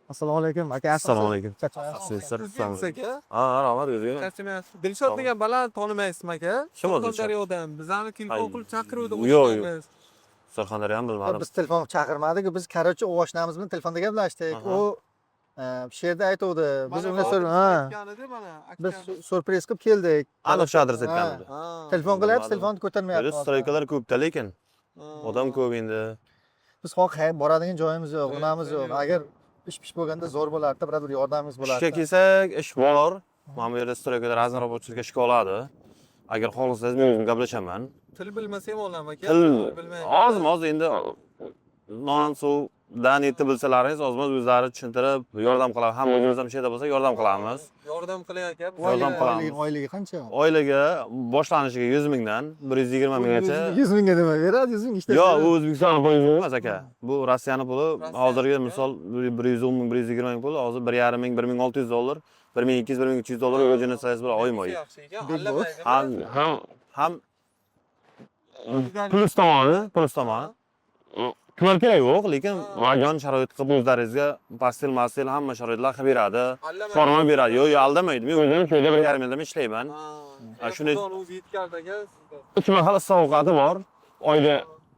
Assalomu alaykum aka. Assalomu alaykum. Charchamayapsiz? Sizlar aka. Ha, rahmat o'zingizga. Charchamayapsiz. Dilshod degan baland tonimaysizmi aka? Kim o'zi? Surxondaryodan. Bizlarni telefon qilib chaqiruvdi Yo'q, qo'shnilarimiz. Surxondaryo ham bilmadim. Biz telefon chaqirmadik, biz короче oshnamiz bilan telefonda gaplashdik. U shu yerda aytuvdi. Biz unga biz surpriz qilib keldik. Aniq adres aytganmiz. Telefon qilyapsiz, telefonni ko'tarmayapti. Straykalar ko'pda lekin odam ko'p endi. Biz boradigan joyimiz yo'q, nimamiz yo'q. Agar ish bo'lganda zo'r bo'lardi, biror bir yordamingiz bo'lardi. Ishga kelsak, ish bor. Mana bu yerda straykalar raznorobochilikka ishga oladi. Agar xohlasangiz men o'zim gaplashaman. Til bilmasa ham olaman aka. Til oz endi non suv dan yetti bilsalaringiz ozmoz o'zlari tushuntirib yordam qiladi. Hamma o'zimiz ham shu yerda bo'lsa yordam qilamiz. Yordam qiling aka. Yordam qilamiz. Oyligi qancha? Oilaga boshlanishiga 100 mingdan 120 minggacha. 100 mingga nima beradi? 100 ming ishda. Yo'q, u O'zbekiston puli emas aka. Bu Rossiyani puli. Hozirgi misol 110 ming, 120 ming pul, hozir 1,5 ming, 1600 dollar, 1200, 1300 dollar o'jinasiz bilan oyma-oy. Ham plus tomoni. Tuman kerak yo'q, lekin vagon sharoit qilib o'zlaringizga pastel, hamma sharoitlar qilib beradi. Forma beradi. Yo'q, aldamaydi. Men o'zim shu yerda 1,5 yildan ishlayman. Shuni o'zi yetkazdi aka. 3 mahal issiq ovqati bor. Oyda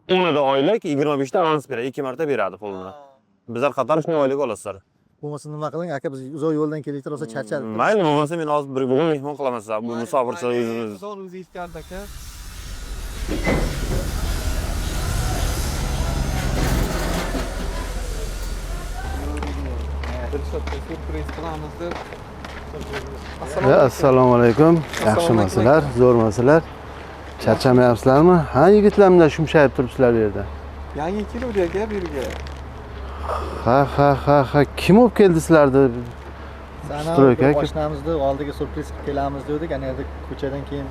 10 da oylik 25 ta avans beradi. 2 marta beradi pulini. Bizlar qator shunday oylik olasizlar. Bo'lmasa nima qiling aka, biz uzoq yo'ldan keldik, rosa charchadik. Mayli, bo'lmasa men hozir bugun mehmon qilaman sizlar. Bu musofirchilar o'zimiz. O'zi yetkazdi aka. Surpriz qilamiz deb. Assalomu alaykum. Yaxshimisizlar? Zo'rmisizlar? Charchamayapsizlarmi? Ha, yigitlarlar shumshayib turibsizlar bu yerda. Yangi keluvdi aka bu yerga. Ha. Kim olib keldi sizlarni? Sana oshnamizni oldiga surpriz qilib kelamiz dedik. Ana yerda ko'chadan keyin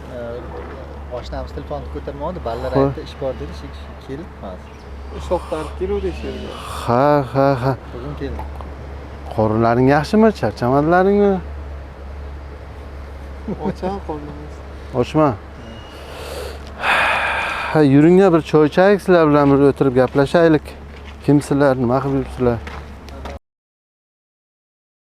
oshnamiz telefonni ko'tarmadi. Ballar aytdi, ish bor dedi, kelibmiz. Ish to'xtatib keluvdi shu yerga. Ha. Bugun keldik. Qorinlaring yaxshimi? Charchamadlaringmi? Ocham qo'limiz. Ochma. Ha, yuringlar bir choy ichaylik, sizlar bilan bir o'tirib gaplashaylik. Kimsizlar, nima qilib yuribsizlar?